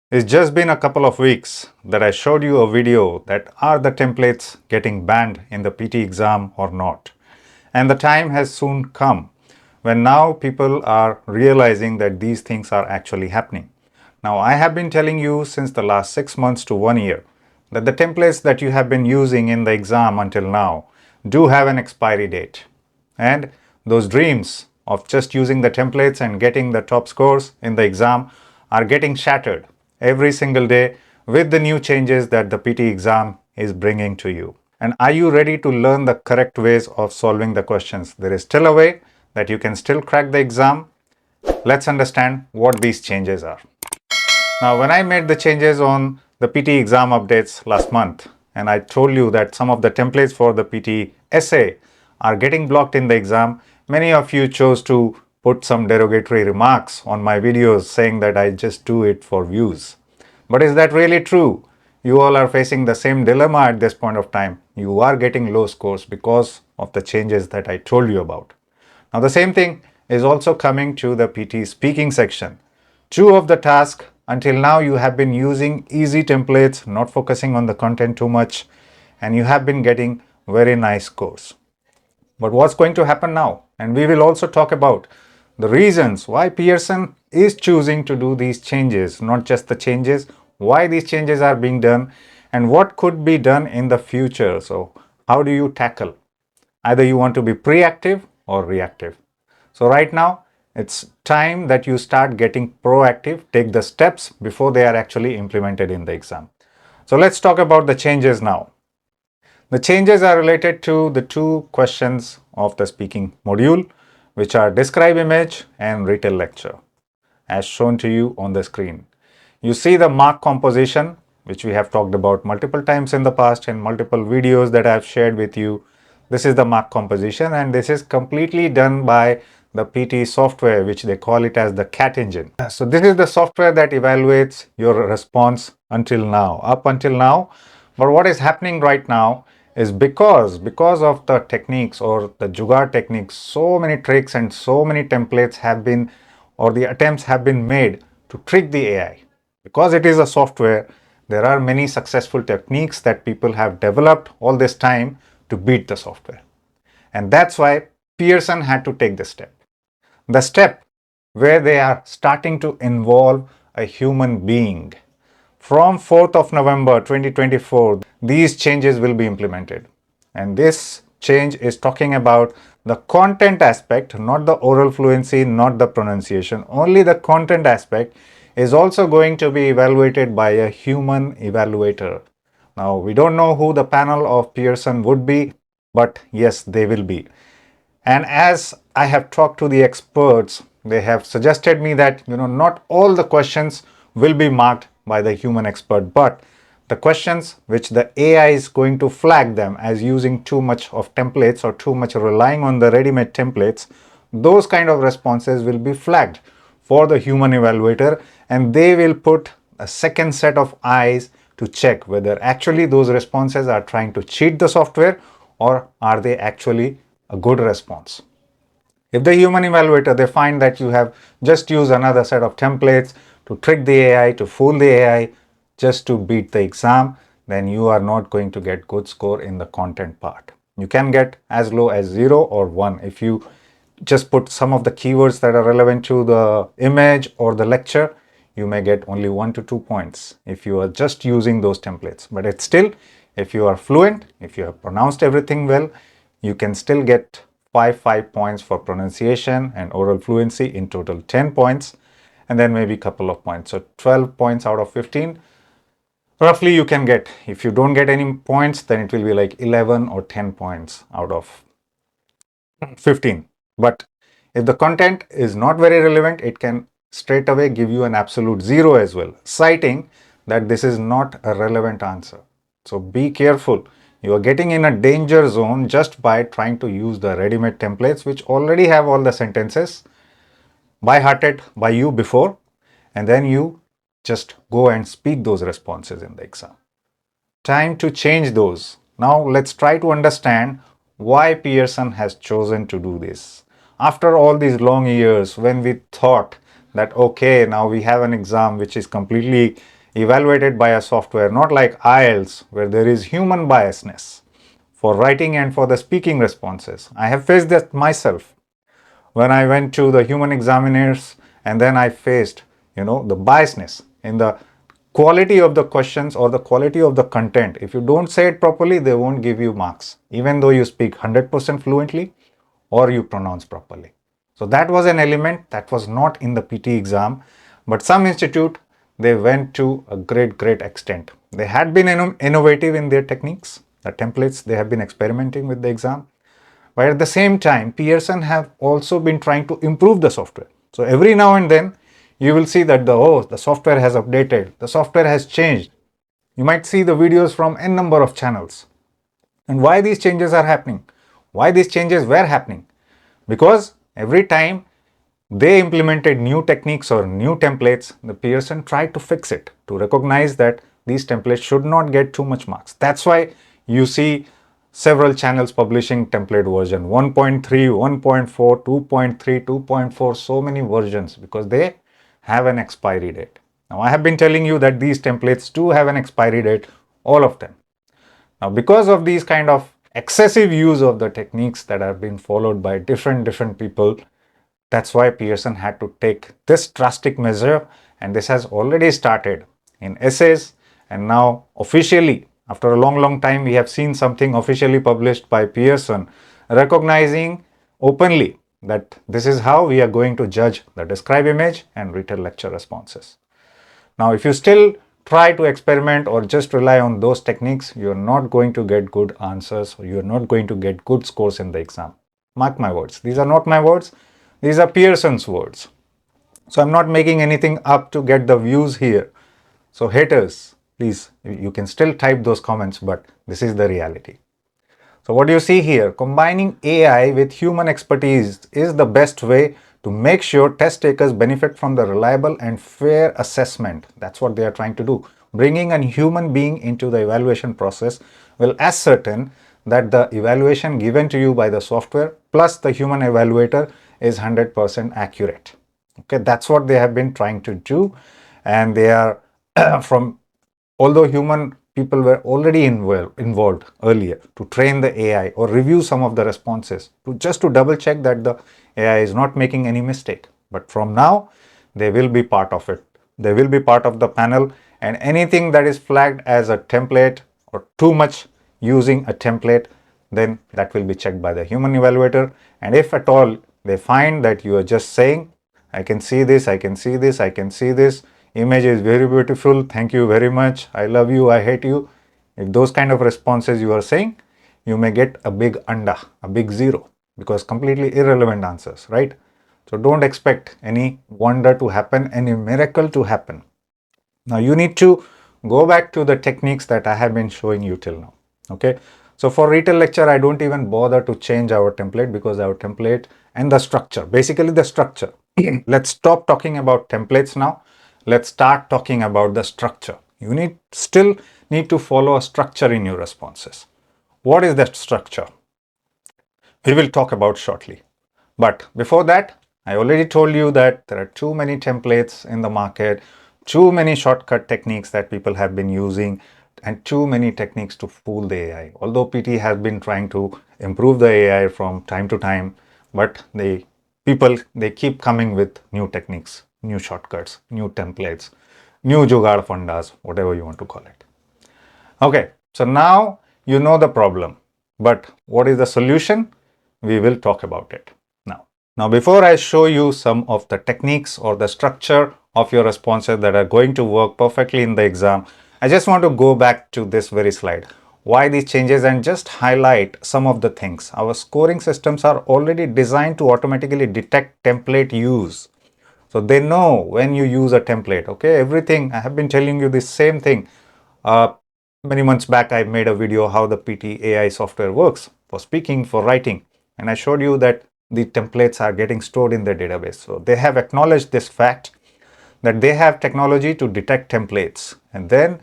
It's just been a couple of weeks that I showed you a video that are the templates getting banned in the PT exam or not. And the time has soon come when now people are realizing that these things are actually happening. Now, I have been telling you since the last 6 months to 1 year that the templates that you have been using in the exam until now do have an expiry date. And those dreams of just using the templates and getting the top scores in the exam are getting shattered every single day with the new changes that the PT exam is bringing to you. And are you ready to learn the correct ways of solving the questions? There is still a way that you can still crack the exam. Let's understand what these changes are. Now, when I made the changes on the PT exam updates last month, and I told you that some of the templates for the PT essay are getting blocked in the exam, many of you chose to put some derogatory remarks on my videos saying that I just do it for views. But is that really true? You all are facing the same dilemma at this point of time. You are getting low scores because of the changes that I told you about. Now, the same thing is also coming to the PTE speaking section. Two of the tasks until now you have been using easy templates, not focusing on the content too much, and you have been getting very nice scores. But what's going to happen now? And we will also talk about the reasons why Pearson is choosing to do these changes, not just the changes, why these changes are being done, and what could be done in the future. So, how do you tackle? Either you want to be proactive or reactive. So, right now, it's time that you start getting proactive, take the steps before they are actually implemented in the exam. So, let's talk about the changes now. The changes are related to the two questions of the speaking module, which are describe image and retell lecture, as shown to you on the screen. You see the mark composition, which we have talked about multiple times in the past in multiple videos that I have shared with you. This is the mark composition, and this is completely done by the PTE software, which they call it as the CAT engine. So this is the software that evaluates your response until now, up until now. But what is happening right now is because of the techniques or the jugaad techniques, so many tricks and so many templates have been, or the attempts have been made to trick the AI. Because it is a software, there are many successful techniques that people have developed all this time to beat the software. And that's why Pearson had to take this step. The step where they are starting to involve a human being. From 4th of November 2024, these changes will be implemented. And this change is talking about the content aspect, not the oral fluency, not the pronunciation. Only the content aspect is also going to be evaluated by a human evaluator. Now, we don't know who the panel of Pearson would be, but yes, they will be. And as I have talked to the experts, they have suggested me that not all the questions will be marked by the human expert, but the questions which the AI is going to flag them as using too much of templates or too much relying on the ready-made templates, those kind of responses will be flagged for the human evaluator, and they will put a second set of eyes to check whether actually those responses are trying to cheat the software or are they actually a good response. If the human evaluator, they find that you have just used another set of templates to trick the AI, to fool the AI, just to beat the exam, then you are not going to get good score in the content part. You can get as low as 0 or 1 if you just put some of the keywords that are relevant to the image or the lecture. You may get only 1 to 2 points if you are just using those templates. But it's still, if you are fluent, if you have pronounced everything well, you can still get 5 points for pronunciation and oral fluency, in total 10 points, and then maybe a couple of points. So 12 points out of 15 roughly you can get. If you don't get any points, then it will be like 11 or 10 points out of 15. But if the content is not very relevant, it can straight away give you an absolute 0 as well, citing that this is not a relevant answer. So be careful. You are getting in a danger zone just by trying to use the ready-made templates, which already have all the sentences by-hearted by you before, and then you just go and speak those responses in the exam. Time to change those. Now let's try to understand why Pearson has chosen to do this. After all these long years, when we thought that, okay, now we have an exam which is completely evaluated by a software, not like IELTS, where there is human biasness for writing and for the speaking responses. I have faced that myself when I went to the human examiners, and then I faced, the biasness in the quality of the questions or the quality of the content. If you don't say it properly, they won't give you marks, even though you speak 100% fluently or you pronounce properly. So that was an element that was not in the PT exam, but some institute, they went to a great extent. They had been innovative in their techniques, the templates, they have been experimenting with the exam. But at the same time, Pearson have also been trying to improve the software. So every now and then, you will see that the software has updated, the software has changed. You might see the videos from n number of channels. And why these changes are happening? Why these changes were happening? Because every time they implemented new techniques or new templates, the Pearson tried to fix it, to recognize that these templates should not get too much marks. That's why you see several channels publishing template version 1.3, 1.4, 2.3, 2.4, so many versions, because they have an expiry date. Now, I have been telling you that these templates do have an expiry date, all of them. Now, because of these kind of excessive use of the techniques that have been followed by different people, that's why Pearson had to take this drastic measure, and this has already started in essays, and now officially, after a long time, we have seen something officially published by Pearson recognizing openly that this is how we are going to judge the describe image and Retell lecture responses. Now, if you still try to experiment or just rely on those techniques, you're not going to get good answers, or you're not going to get good scores in the exam. Mark my words. These are not my words. These are Pearson's words. So I'm not making anything up to get the views here. So haters, please, you can still type those comments, but this is the reality. So what you see here, combining AI with human expertise is the best way to make sure test takers benefit from the reliable and fair assessment. That's what they are trying to do. Bringing a human being into the evaluation process will ascertain that the evaluation given to you by the software plus the human evaluator is 100% accurate. Okay, that's what they have been trying to do, and they are although human people were already involved earlier to train the AI or review some of the responses just to double check that the AI is not making any mistake. But from now, they will be part of it. They will be part of the panel, and anything that is flagged as a template or too much using a template, then that will be checked by the human evaluator. And if at all they find that you are just saying, I can see this, I can see this, I can see this, image is very beautiful, thank you very much, I love you, I hate you. If those kind of responses you are saying, you may get a big anda, a big zero, because completely irrelevant answers, right? So don't expect any wonder to happen, any miracle to happen. Now you need to go back to the techniques that I have been showing you till now. Okay. So for Retell lecture, I don't even bother to change our template, because our template and the structure, basically the structure. Let's stop talking about templates now. Let's start talking about the structure. You still need to follow a structure in your responses. What is that structure? We will talk about shortly. But before that, I already told you that there are too many templates in the market, too many shortcut techniques that people have been using, and too many techniques to fool the AI. Although PT has been trying to improve the AI from time to time, but they keep coming with new techniques, new shortcuts, new templates, new jugaad fundas, whatever you want to call it. Okay, so now you know the problem, but what is the solution? We will talk about it now. Now, before I show you some of the techniques or the structure of your responses that are going to work perfectly in the exam, I just want to go back to this very slide. Why these changes, and just highlight some of the things. Our scoring systems are already designed to automatically detect template use. So they know when you use a template, okay? Everything, I have been telling you the same thing. Many months back, I made a video how the PT AI software works for speaking, for writing. And I showed you that the templates are getting stored in the database. So they have acknowledged this fact that they have technology to detect templates. And then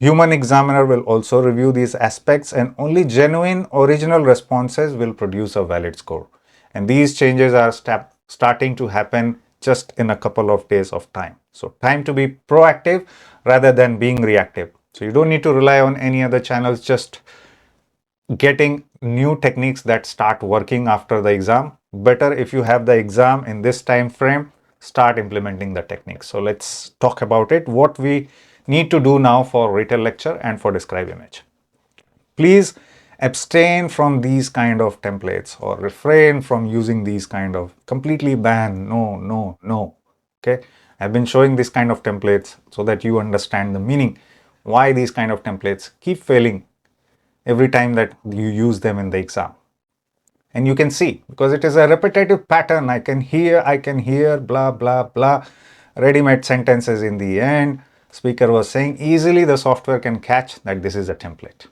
human examiner will also review these aspects, and only genuine original responses will produce a valid score. And these changes are starting to happen just in a couple of days of time. So time to be proactive rather than being reactive. So you don't need to rely on any other channels, just getting new techniques that start working after the exam. Better if you have the exam in this time frame, start implementing the techniques. So let's talk about it. What we need to do now for Retell lecture and for describe image. Please abstain from these kind of templates or refrain from using these kind of completely ban. No. Okay. I've been showing this kind of templates so that you understand the meaning, why these kind of templates keep failing every time that you use them in the exam. And you can see, because it is a repetitive pattern, I can hear, blah, blah, blah, ready-made sentences in the end. Speaker was saying, easily the software can catch that this is a template.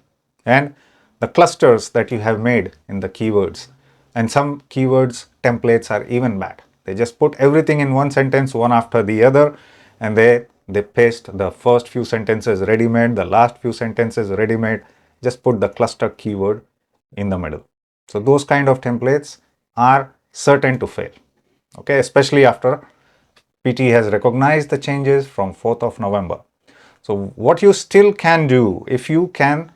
And the clusters that you have made in the keywords, and some keywords templates are even bad. They just put everything in one sentence, one after the other, and they paste the first few sentences ready-made, the last few sentences ready-made, just put the cluster keyword in the middle. So those kind of templates are certain to fail, okay, especially after PTE has recognized the changes from 4th of November. So what you still can do, if you can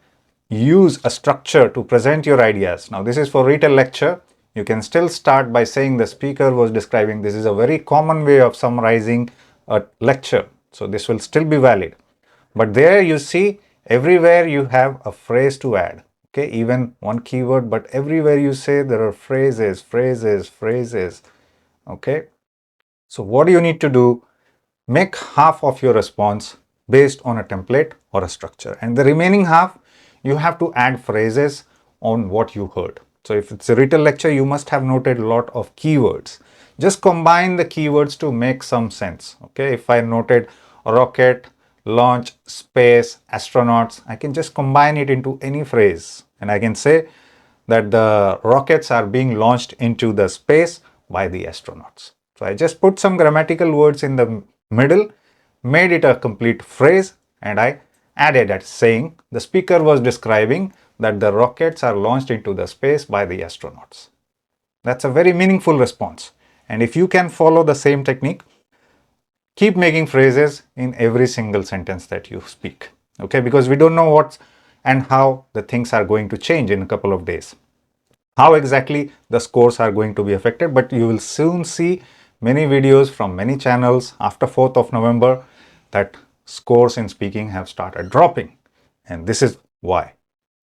use a structure to present your ideas. Now this is for Retell lecture. You can still start by saying the speaker was describing. This is a very common way of summarizing a lecture. So this will still be valid. But there you see, everywhere you have a phrase to add. Okay, even one keyword, but everywhere you say there are phrases. Okay, so what do you need to do? Make half of your response based on a template or a structure, and the remaining half you have to add phrases on what you heard. So if it's a Retell lecture, you must have noted a lot of keywords. Just combine the keywords to make some sense. Okay, if I noted rocket, launch, space, astronauts, I can just combine it into any phrase, and I can say that the rockets are being launched into the space by the astronauts. So I just put some grammatical words in the middle, made it a complete phrase, and I added that saying the speaker was describing that the rockets are launched into the space by the astronauts. That's a very meaningful response. And if you can follow the same technique, keep making phrases in every single sentence that you speak. Okay, because we don't know what and how the things are going to change in a couple of days. How exactly the scores are going to be affected, but you will soon see many videos from many channels after 4th of November that scores in speaking have started dropping, and this is why.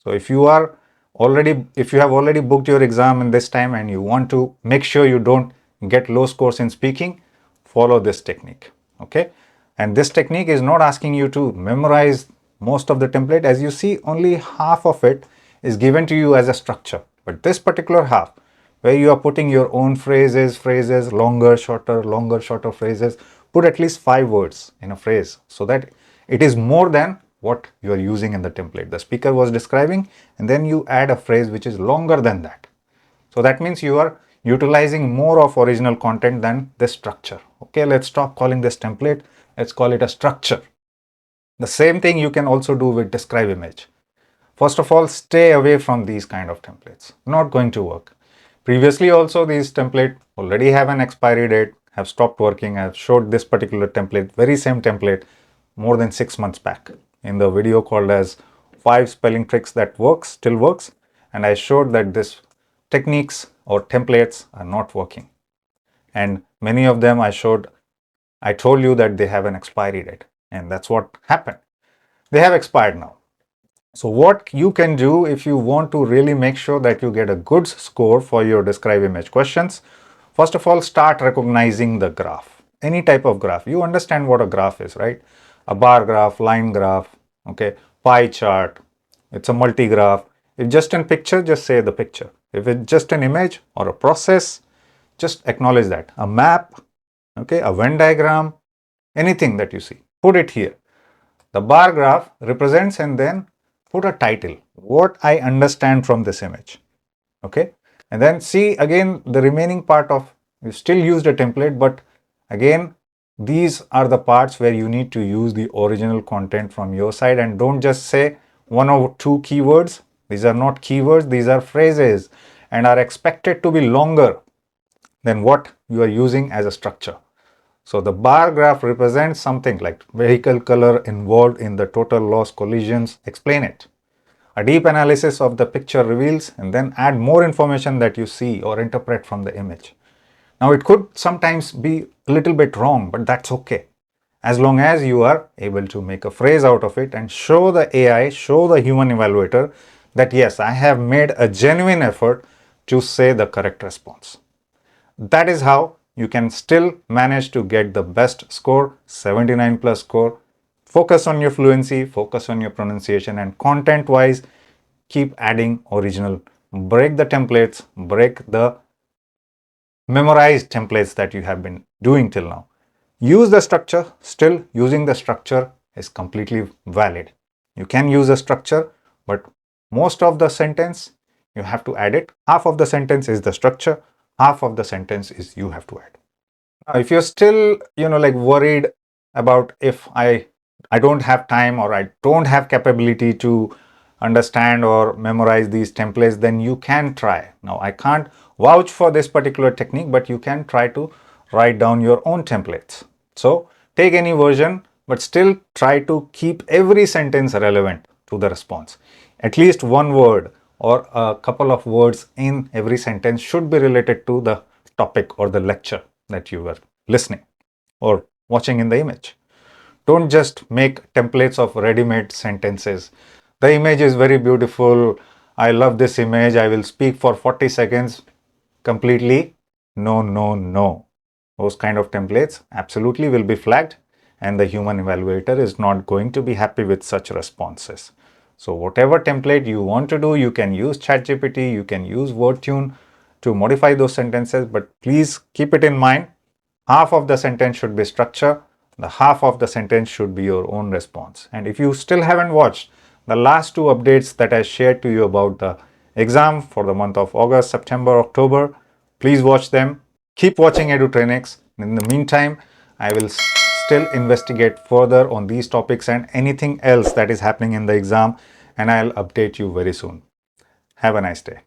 So if you have already booked your exam in this time and you want to make sure you don't get low scores in speaking, follow this technique. Okay, and this technique is not asking you to memorize most of the template. As you see, only half of it is given to you as a structure, but this particular half, where you are putting your own phrases, longer, shorter phrases, put at least 5 words in a phrase so that it is more than what you are using in the template. The speaker was describing, and then you add a phrase which is longer than that. So that means you are utilizing more of original content than this structure. Okay, let's stop calling this template. Let's call it a structure. The same thing you can also do with describe image. First of all, stay away from these kind of templates. Not going to work. Previously also, these templates already have an expiry date, have stopped working. I have showed this particular template, very same template, more than 6 months back in the video called as 5 spelling tricks that still works. And I showed that this techniques or templates are not working. And many of them I told you that they have an expiry date, and that's what happened. They have expired now. So what you can do if you want to really make sure that you get a good score for your describe image questions, first of all, start recognizing the graph. Any type of graph. You understand what a graph is, right? A bar graph, line graph, okay, pie chart. It's a multi-graph. If just in picture, just say the picture. If it's just an image or a process, just acknowledge that. A map, okay, a Venn diagram, anything that you see, put it here. The bar graph represents, and then put a title, what I understand from this image. Okay, and then see again the remaining part of, you still used a template, but again these are the parts where you need to use the original content from your side, and don't just say 1 or 2 keywords. These are not keywords, these are phrases, and are expected to be longer than what you are using as a structure. So the bar graph represents something like vehicle color involved in the total loss collisions. Explain it. A deep analysis of the picture reveals, and then add more information that you see or interpret from the image. Now it could sometimes be a little bit wrong, but that's okay. As long as you are able to make a phrase out of it and show the AI, show the human evaluator that yes, I have made a genuine effort to say the correct response. That is how you can still manage to get the best score, 79 plus score. Focus on your fluency, focus on your pronunciation, and content wise, keep adding original. Break the templates, break the memorized templates that you have been doing till now. Use the structure. Still, using the structure is completely valid. You can use a structure, but most of the sentence you have to add it. Half of the sentence is the structure, half of the sentence is you have to add. Now, if you're still, like worried about if I don't have time or I don't have capability to understand or memorize these templates, then you can try. Now, I can't vouch for this particular technique, but you can try to write down your own templates. So take any version, but still try to keep every sentence relevant to the response. At least one word or a couple of words in every sentence should be related to the topic or the lecture that you were listening or watching in the image. Don't just make templates of ready-made sentences. The image is very beautiful. I love this image. I will speak for 40 seconds completely. No, no, no. Those kind of templates absolutely will be flagged, and the human evaluator is not going to be happy with such responses. So whatever template you want to do, you can use ChatGPT, you can use WordTune to modify those sentences, but please keep it in mind. Half of the sentence should be structure, the half of the sentence should be your own response. And if you still haven't watched the last two updates that I shared to you about the exam for the month of August, September, October, please watch them. Keep watching Edutrainex. In the meantime, I will still investigate further on these topics and anything else that is happening in the exam, and I'll update you very soon. Have a nice day.